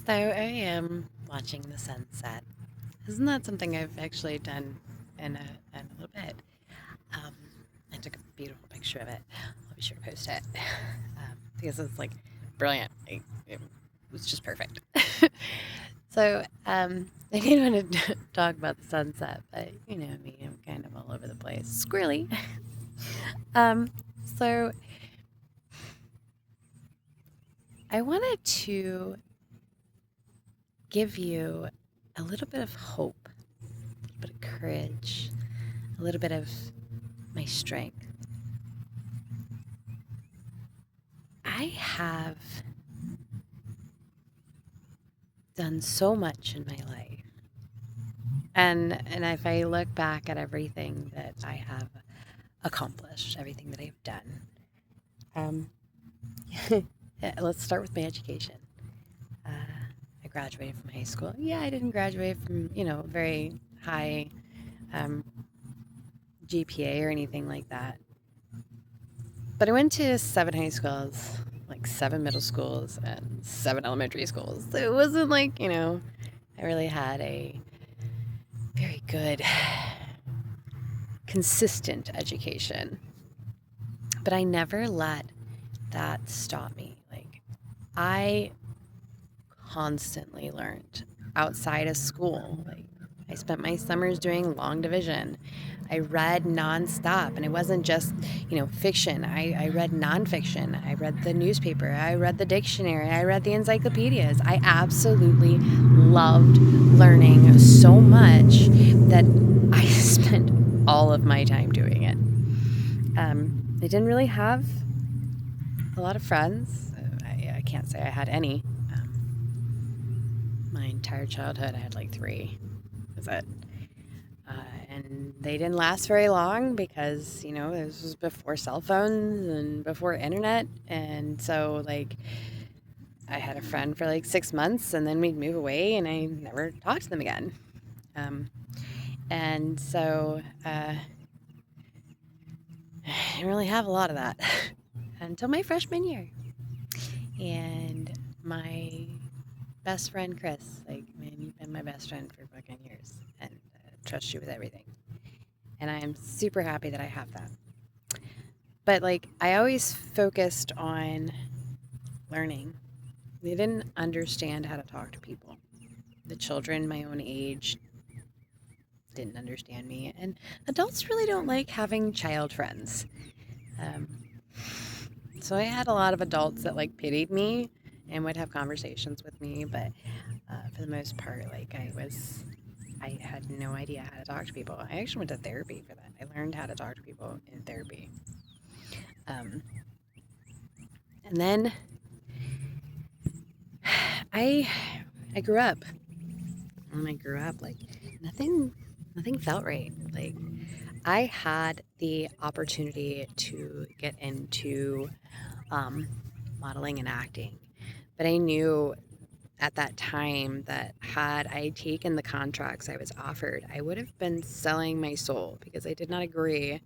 So I am watching the sunset. Isn't that something I've actually done in a little bit? Um, I took a beautiful picture of it. I'll be sure to post it because it's like brilliant. It was just perfect. I didn't want to talk about the sunset, but you know me, I'm kind of all over the place. Squirrely. Um, so I wanted to give you a little bit of hope, a little bit of courage, a little bit of my strength. I have done so much in my life. And if I look back at everything that I have accomplished, everything that I've done, um, let's start with my education. Uh, I graduated from high school. Yeah, I didn't graduate from, very high um, GPA or anything like that. But I went to 7 high schools, like 7 middle schools, and 7 elementary schools. So it wasn't like, I really had a very good, consistent education. But I never let that stop me. Like, I constantly learned outside of school. Like, I spent my summers doing long division. I read nonstop, and it wasn't just, fiction. I read nonfiction. I read the newspaper. I read the dictionary. I read the encyclopedias. I absolutely loved learning so much that I spent all of my time doing it. I didn't really have a lot of friends. I can't say I had any. My entire childhood, I had like 3. That's it. And they didn't last very long because, this was before cell phones and before internet. And so, like, I had a friend for like 6 months and then we'd move away and I never talked to them again. And so I didn't really have a lot of that until my freshman year. And my best friend, Chris, like, man, you've been my best friend for fucking years and trust you with everything. And I am super happy that I have that. But, like, I always focused on learning. They didn't understand how to talk to people. The children my own age didn't understand me. And adults really don't like having child friends. So I had a lot of adults that, like, pitied me and would have conversations with me. But for the most part, like, I had no idea how to talk to people. I actually went to therapy for that. I learned how to talk to people in therapy. And then I grew up. When I grew up, like, nothing felt right. Like, I had the opportunity to get into modeling and acting, but I knew at that time that had I taken the contracts I was offered, I would have been selling my soul because I did not agree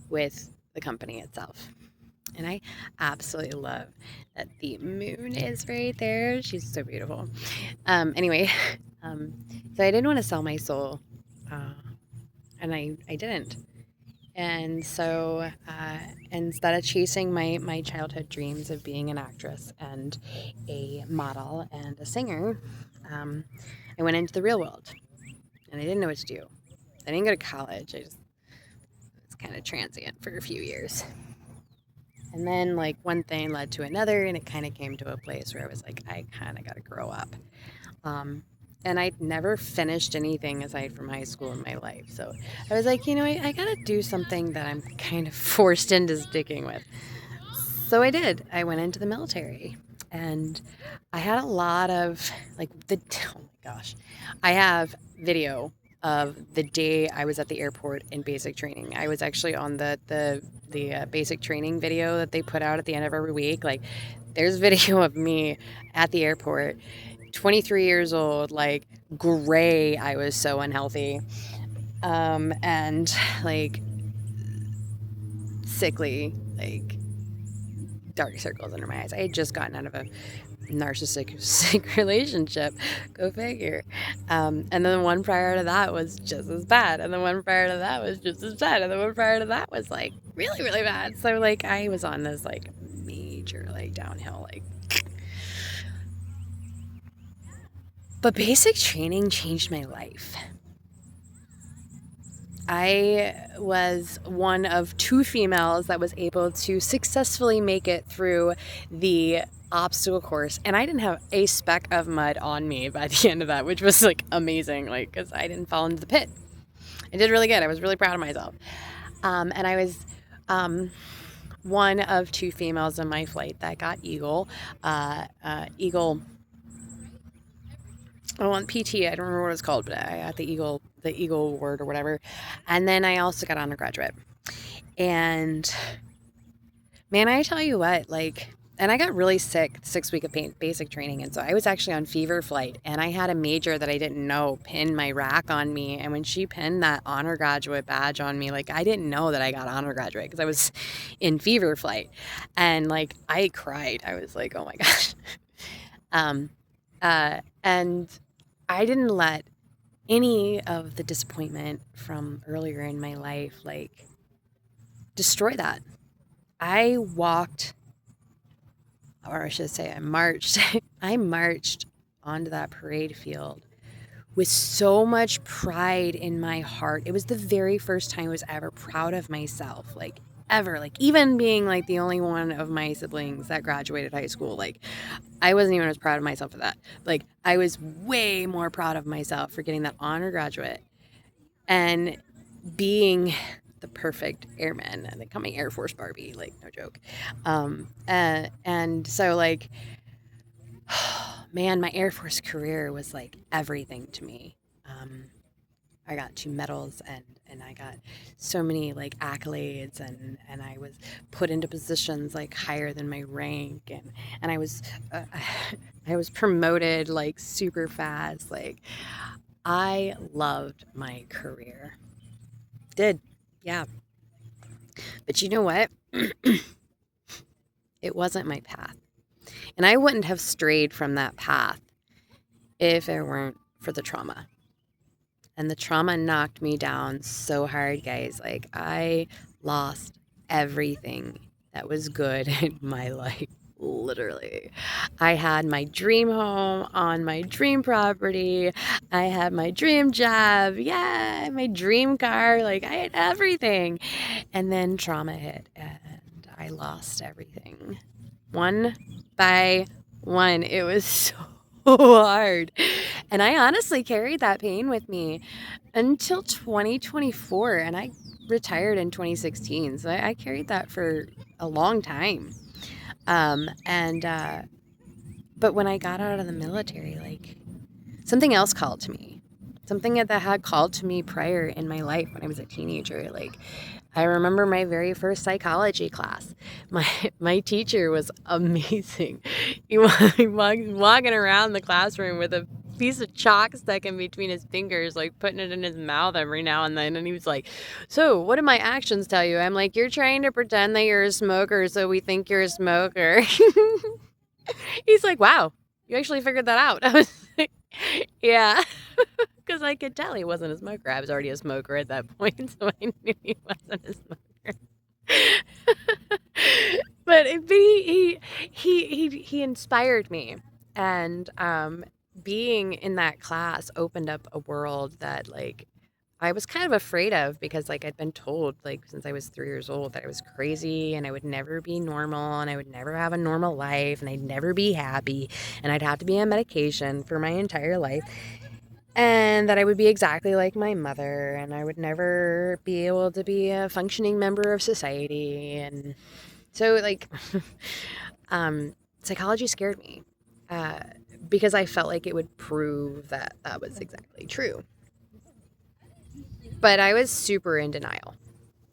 with the company itself. And I absolutely love that the moon is right there. She's so beautiful. Anyway, so I didn't want to sell my soul, and I didn't. And so instead of chasing my childhood dreams of being an actress and a model and a singer, I went into the real world and I didn't know what to do. I didn't go to college. I just was kind of transient for a few years. And then, like, one thing led to another, and it kind of came to a place where I was like, I kind of got to grow up. And I'd never finished anything aside from high school in my life. So I was like, I got to do something that I'm kind of forced into sticking with. So I did. I went into the military. And I had a lot of, like, oh my gosh, I have video of the day I was at the airport in basic training. I was actually on the basic training video that they put out at the end of every week. Like, there's video of me at the airport, 23 years old, like, gray. I was so unhealthy, and, like, sickly, like, dark circles under my eyes. I had just gotten out of narcissistic relationship. Go figure. And then the one prior to that was just as bad. And the one prior to that was just as bad. And the one prior to that was like really, really bad. So like I was on this like major like downhill like. But basic training changed my life. I was one of 2 females that was able to successfully make it through the obstacle course, and I didn't have a speck of mud on me by the end of that, which was like amazing, like because I didn't fall into the pit. I did really good. I was really proud of myself, and I was one of 2 females in my flight that got Eagle. Eagle. Oh, on PT, I don't remember what it's called, but I got the Eagle award or whatever. And then I also got undergraduate. And man, I tell you what, like, and I got really sick 6 week of basic training. And so I was actually on fever flight, and I had a major that I didn't know pin my rack on me. And when she pinned that honor graduate badge on me, like I didn't know that I got honor graduate because I was in fever flight. And like, I cried. I was like, oh my gosh. And I didn't let any of the disappointment from earlier in my life, like, destroy that. I walked, or I should say I marched. I marched onto that parade field with so much pride in my heart. It was the very first time I was ever proud of myself, like, ever. Like, even being, like, the only one of my siblings that graduated high school, like, I wasn't even as proud of myself for that. Like, I was way more proud of myself for getting that honor graduate and being the perfect airman and becoming Air Force Barbie, like, no joke. And so, like, man, my Air Force career was, like, everything to me. I got 2 medals and I got so many like accolades and I was put into positions like higher than my rank and I was I was promoted like super fast. Like I loved my career. Did. Yeah. But you know what? It wasn't my path. And I wouldn't have strayed from that path if it weren't for the trauma. And the trauma knocked me down so hard, guys. Like, I lost everything that was good in my life, literally. I had my dream home on my dream property. I had my dream job. Yeah, my dream car. Like, I had everything. And then trauma hit, and I lost everything. One by one. It was so hard. And I honestly carried that pain with me until 2024, and I retired in 2016. So I carried that for a long time. But when I got out of the military, like something else called to me. Something that had called to me prior in my life when I was a teenager. Like I remember my very first psychology class. My teacher was amazing. He was walking around the classroom with a piece of chalk stuck in between his fingers, like putting it in his mouth every now and then. And he was like, so what do my actions tell you? I'm like, you're trying to pretend that you're a smoker, so we think you're a smoker. He's like, wow, you actually figured that out. I was like, yeah. Because I could tell he wasn't a smoker. I was already a smoker at that point, so I knew he wasn't a smoker. But he inspired me, and being in that class opened up a world that like I was kind of afraid of because like I'd been told like since I was 3 years old that I was crazy and I would never be normal and I would never have a normal life and I'd never be happy and I'd have to be on medication for my entire life. And that I would be exactly like my mother, and I would never be able to be a functioning member of society. And so, like, psychology scared me because I felt like it would prove that that was exactly true. But I was super in denial,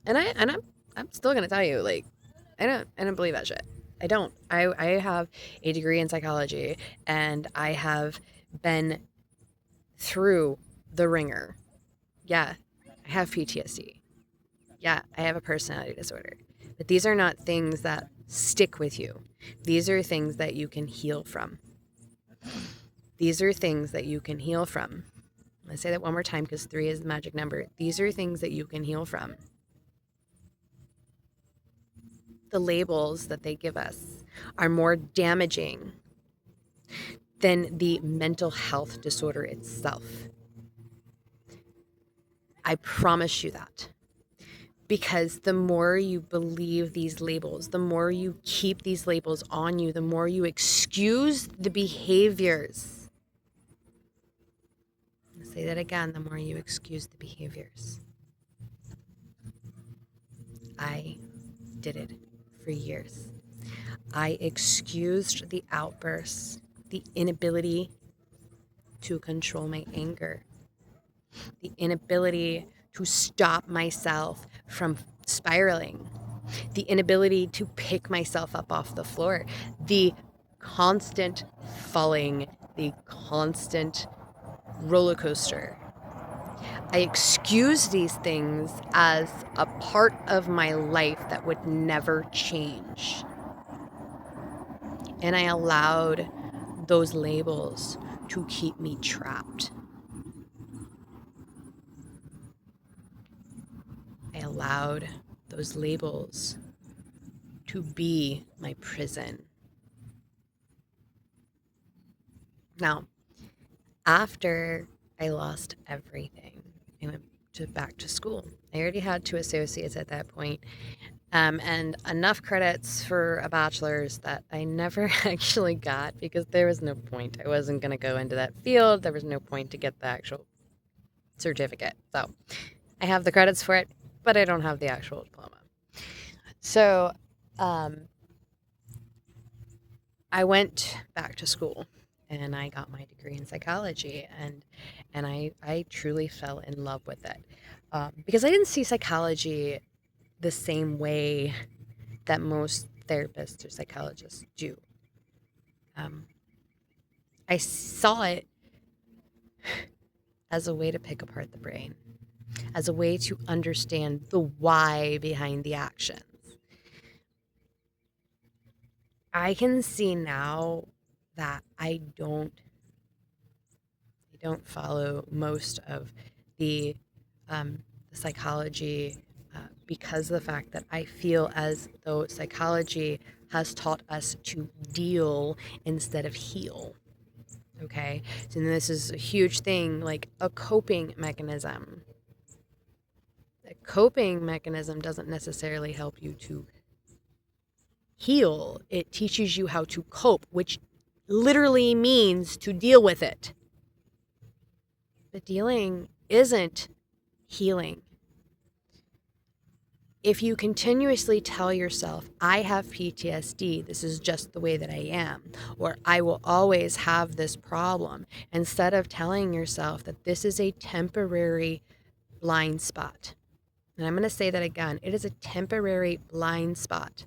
and I'm still gonna tell you, like, I don't believe that shit. I don't. I have a degree in psychology, and I have been through the ringer. Yeah, I have PTSD. Yeah, I have a personality disorder. But these are not things that stick with you. These are things that you can heal from. These are things that you can heal from. Let's say that one more time because 3 is the magic number. These are things that you can heal from. The labels that they give us are more damaging than the mental health disorder itself. I promise you that. Because the more you believe these labels, the more you keep these labels on you, the more you excuse the behaviors. I'll say that again, the more you excuse the behaviors. I did it for years. I excused the outbursts, the inability to control my anger, the inability to stop myself from spiraling, the inability to pick myself up off the floor, the constant falling, the constant roller coaster. I excuse these things as a part of my life that would never change. And I allowed those labels to keep me trapped. I allowed those labels to be my prison. Now, after I lost everything, I went back to school. I already had 2 associates at that point, and enough credits for a bachelor's that I never actually got because there was no point. I wasn't going to go into that field. There was no point to get the actual certificate. So I have the credits for it, but I don't have the actual diploma. So I went back to school and I got my degree in psychology, and I truly fell in love with it because I didn't see psychology the same way that most therapists or psychologists do. I saw it as a way to pick apart the brain, as a way to understand the why behind the actions. I can see now that I don't follow most of the psychology because of the fact that I feel as though psychology has taught us to deal instead of heal. Okay, so this is a huge thing, like a coping mechanism. A coping mechanism doesn't necessarily help you to heal. It teaches you how to cope, which literally means to deal with it. But dealing isn't healing. If you continuously tell yourself, I have PTSD, this is just the way that I am, or I will always have this problem, instead of telling yourself that this is a temporary blind spot. And I'm going to say that again, it is a temporary blind spot.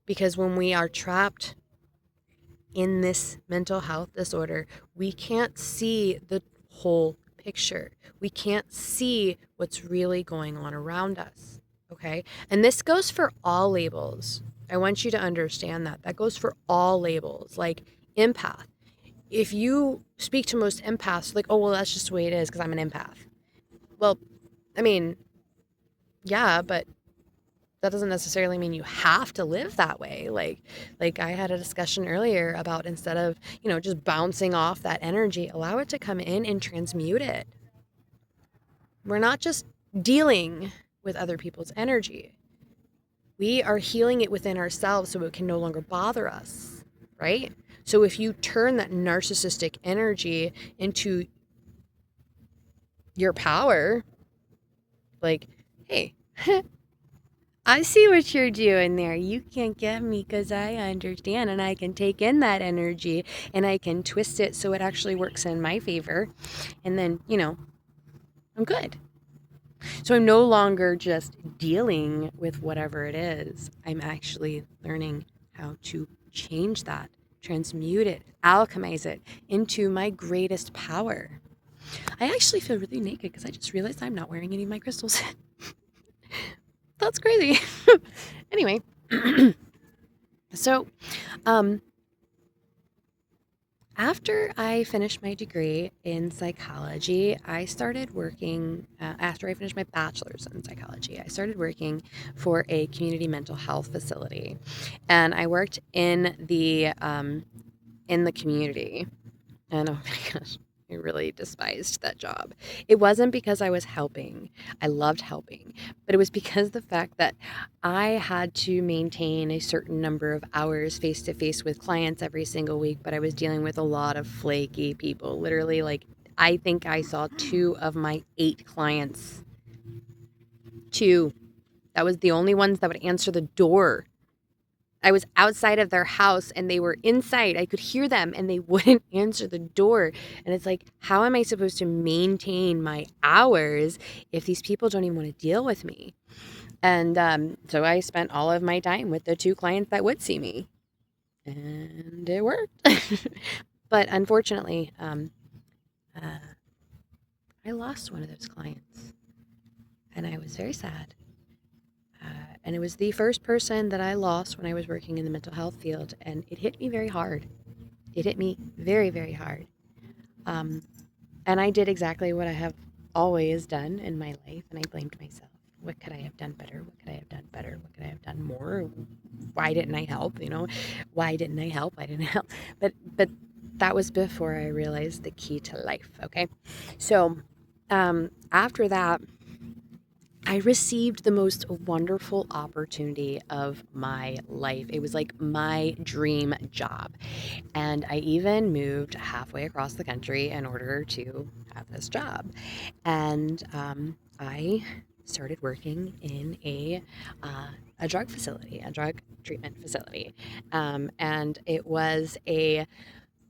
Because when we are trapped in this mental health disorder, we can't see the whole picture. We can't see what's really going on around us. Okay? And this goes for all labels. I want you to understand that. That goes for all labels, like empath. If you speak to most empaths, like, oh, well, that's just the way it is because I'm an empath. Well, I mean, yeah, but that doesn't necessarily mean you have to live that way. Like I had a discussion earlier about, instead of, just bouncing off that energy, allow it to come in and transmute it. We're not just dealing with other people's energy. We are healing it within ourselves so it can no longer bother us, right? So if you turn that narcissistic energy into your power, like, hey, I see what you're doing there. You can't get me because I understand, and I can take in that energy and I can twist it so it actually works in my favor. And then, I'm good. So I'm no longer just dealing with whatever it is. I'm actually learning how to change that, transmute it, alchemize it into my greatest power. I actually feel really naked because I just realized I'm not wearing any of my crystals. That's crazy. Anyway, so After I finished my degree in psychology, I started working, after I finished my bachelor's in psychology, I started working for a community mental health facility. And I worked in the community. And oh my gosh, I really despised that job. It wasn't because I was helping. I loved helping, but it was because the fact that I had to maintain a certain number of hours face to face with clients every single week, but I was dealing with a lot of flaky people. Literally, like, I think I saw 2 of my 8 clients. 2. That was the only ones that would answer the door. I was outside of their house and they were inside. I could hear them and they wouldn't answer the door. And it's like, how am I supposed to maintain my hours if these people don't even want to deal with me? And so I spent all of my time with the 2 clients that would see me. And it worked. But unfortunately, I lost one of those clients. And I was very sad. And it was the first person that I lost when I was working in the mental health field. And it hit me very hard. It hit me very, very hard. And I did exactly what I have always done in my life, and I blamed myself. What could I have done better? What could I have done better? What could I have done more? Why didn't I help? Why didn't I help? I didn't help. But that was before I realized the key to life. Okay, so after that, I received the most wonderful opportunity of my life. It was like my dream job. And I even moved halfway across the country in order to have this job. And I started working in a drug facility, a drug treatment facility. And it was a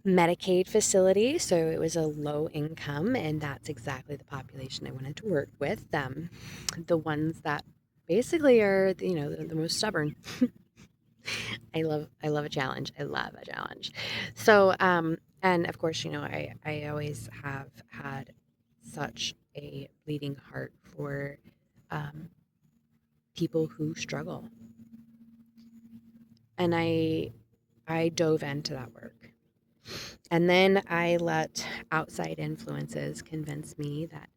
Medicaid facility, so it was a low income, and that's exactly the population I wanted to work with. The ones that basically are, the most stubborn. I love a challenge. I love a challenge. So, and of course, I always have had such a bleeding heart for people who struggle, and I dove into that work. And then I let outside influences convince me that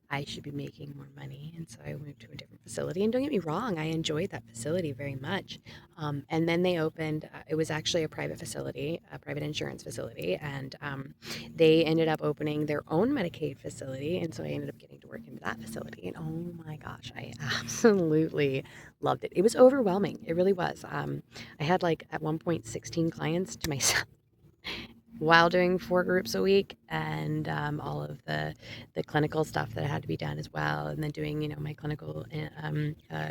I should be making more money. And so I moved to a different facility. And don't get me wrong, I enjoyed that facility very much. And then they opened, it was actually a private facility, a private insurance facility. And they ended up opening their own Medicaid facility. And so I ended up getting to work in that facility. And oh my gosh, I absolutely loved it. It was overwhelming. It really was. I had like at one point 16 clients to myself while doing 4 groups a week, and all of the clinical stuff that had to be done as well, and then doing my clinical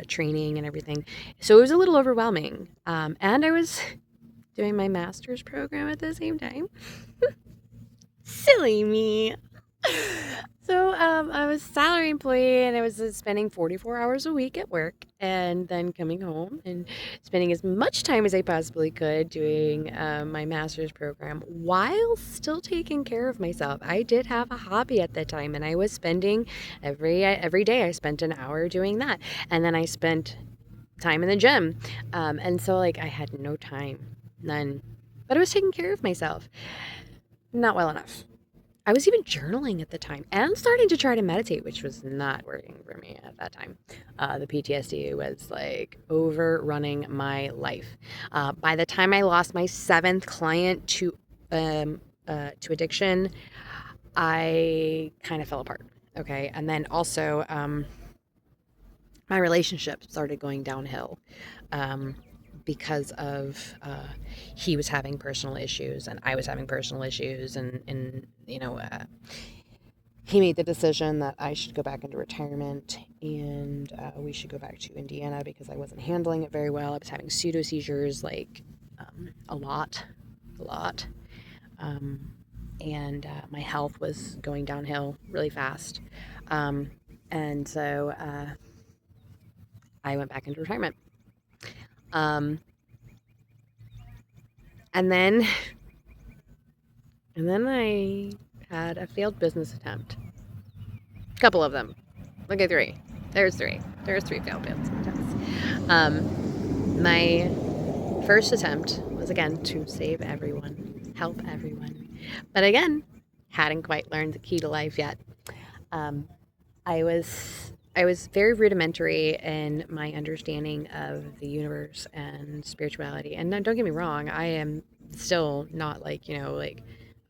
training and everything. So it was a little overwhelming, and I was doing my master's program at the same time. Silly me. So I was a salary employee, and I was spending 44 hours a week at work, and then coming home and spending as much time as I possibly could doing my master's program while still taking care of myself. I did have a hobby at that time, and I was spending every day I spent an hour doing that, and then I spent time in the gym, and so like I had no time, none, but I was taking care of myself. Not well enough. I was even journaling at the time and starting to try to meditate, which was not working for me at that time. The PTSD was like overrunning my life. By the time I lost my 7th client to addiction, I kind of fell apart. Okay, and then also my relationship started going downhill. Because of he was having personal issues and I was having personal issues, and he made the decision that I should go back into retirement, and we should go back to Indiana because I wasn't handling it very well. I was having pseudo seizures, like a lot, and my health was going downhill really fast, and so I went back into retirement. And then I had a failed business attempt. A couple of them. Look at 3. There's 3. There's 3 failed business attempts. My first attempt was, again, to save everyone, help everyone. But again, hadn't quite learned the key to life yet. Um, I was very rudimentary in my understanding of the universe and spirituality. And don't get me wrong, I am still not like, like,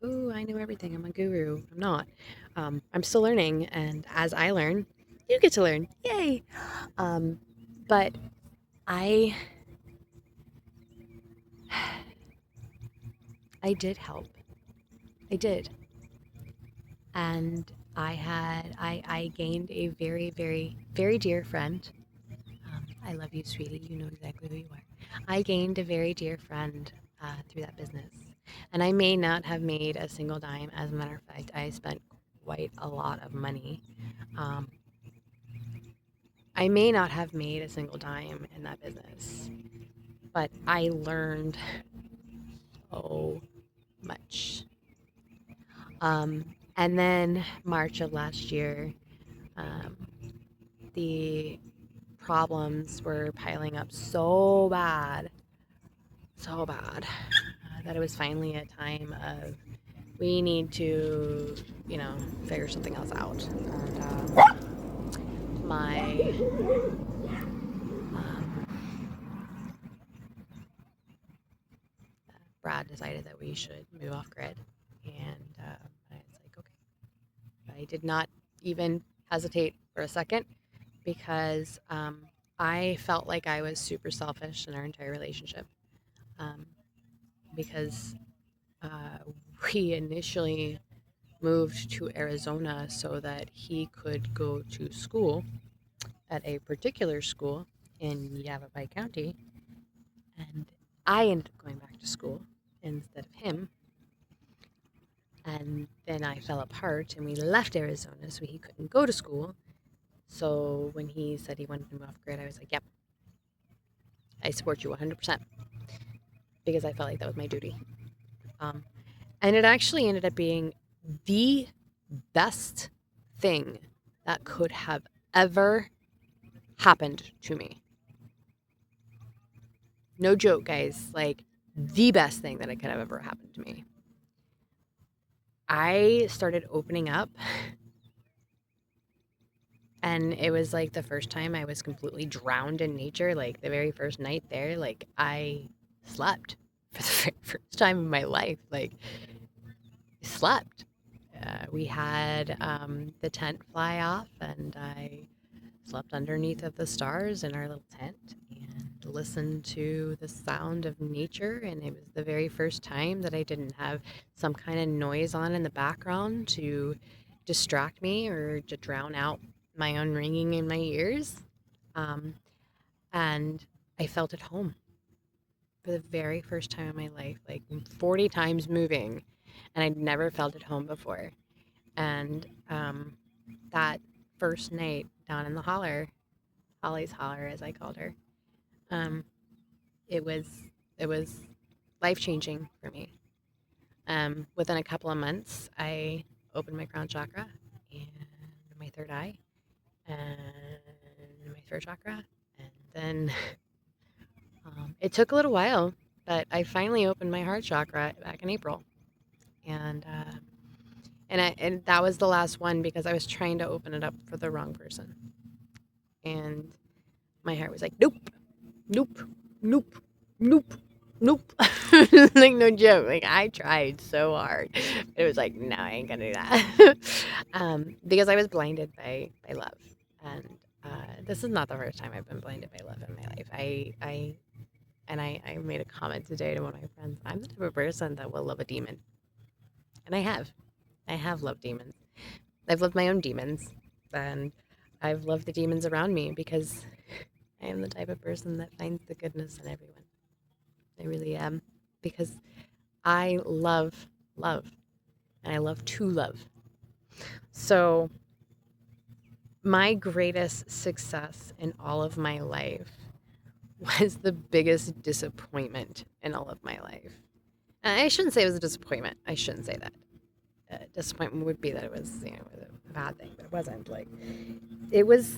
oh, I know everything. I'm a guru. I'm not. I'm still learning, and as I learn, you get to learn. Yay! Um, but I I did help. I did. And I gained a very, very, very dear friend. I love you, sweetie. You know exactly who you are. I gained a very dear friend through that business. And I may not have made a single dime. As a matter of fact, I spent quite a lot of money. Um, I may not have made a single dime in that business, but I learned so much. And then March of last year, um, the problems were piling up so bad, that it was finally a time of we need to, figure something else out. And my Brad decided that we should move off grid, and I was like, okay. I did not even hesitate for a second because I felt like I was super selfish in our entire relationship. Um, because uh, we initially moved to Arizona so that he could go to school at a particular school in Yavapai County, and I ended up going back to school instead of him. And then I fell apart, and we left Arizona so he couldn't go to school. So when he said he wanted to move off grid, I was like, yep, I support you 100% because I felt like that was my duty. Um, and it actually ended up being the best thing that could have ever happened to me. No joke, guys. Like, the best thing that could have ever happened to me. I started opening up, and it was like the first time I was completely drowned in nature. Like, the very first night there, like, I slept for the very first time in my life. Like, I slept. We had the tent fly off, and I slept underneath of the stars in our little tent and listened to the sound of nature. And it was the very first time that I didn't have some kind of noise on in the background to distract me or to drown out my own ringing in my ears. Um, and I felt at home for the very first time in my life, like 40 times moving, and I'd never felt at home before. And that first night down in the holler, Holly's holler, as I called her, um, it was it was life changing for me. Within a couple of months, I opened my crown chakra and my third eye and my throat chakra, and then it took a little while, but I finally opened my heart chakra back in April, and and that was the last one because I was trying to open it up for the wrong person, and my heart was like, nope, nope, nope, nope, nope. Like, no joke. Like, I tried so hard. It was like, no, I ain't gonna do that. Because I was blinded by love. And this is not the first time I've been blinded by love in my life. I made a comment today to one of my friends. I'm the type of person that will love a demon. And I have. I have loved demons. I've loved my own demons. And I've loved the demons around me because I am the type of person that finds the goodness in everyone. I really am. Because I love love. And I love to love. So, my greatest success in all of my life was the biggest disappointment in all of my life. And I shouldn't say it was a disappointment. I shouldn't say that. Disappointment would be that it was, a bad thing, but it wasn't. Like, it was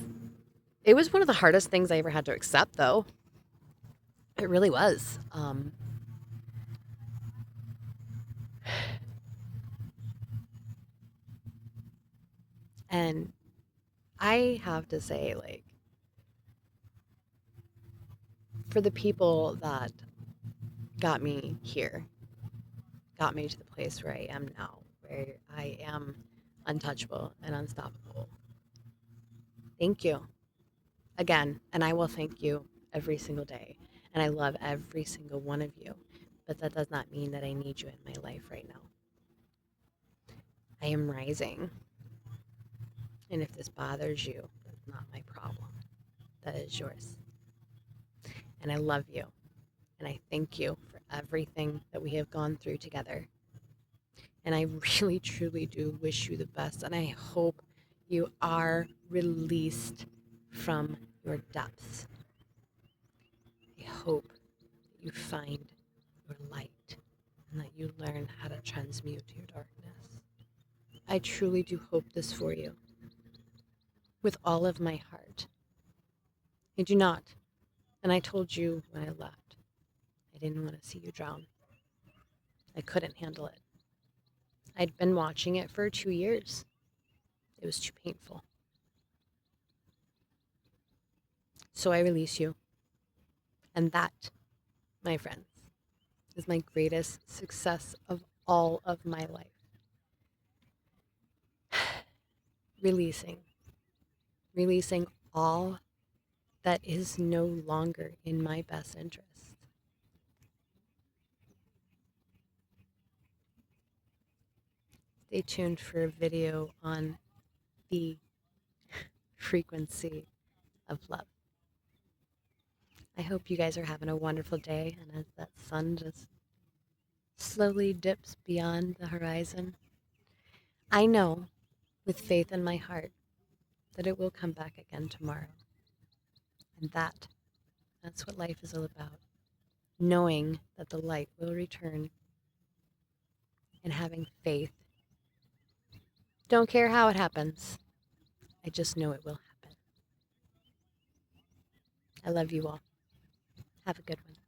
one of the hardest things I ever had to accept, though. It really was. And I have to say, like, for the people that got me here, got me to the place where I am now, where I am untouchable and unstoppable, thank you again. And I will thank you every single day. And I love every single one of you. But that does not mean that I need you in my life right now. I am rising. And if this bothers you, that's not my problem. That is yours. And I love you. And I thank you for everything that we have gone through together. And I really, truly do wish you the best. And I hope you are released from your depths. I hope that you find your light and that you learn how to transmute your darkness. I truly do hope this for you with all of my heart. I do not. And I told you when I left, I didn't want to see you drown. I couldn't handle it. I'd been watching it for 2 years. It was too painful. So I release you. And that, my friends, is my greatest success of all of my life. Releasing. Releasing all that is no longer in my best interest. Stay tuned for a video on the frequency of love. I hope you guys are having a wonderful day, and as that sun just slowly dips beyond the horizon, I know with faith in my heart that it will come back again tomorrow. And that's what life is all about. Knowing that the light will return and having faith. Don't care how it happens. I just know it will happen. I love you all. Have a good one.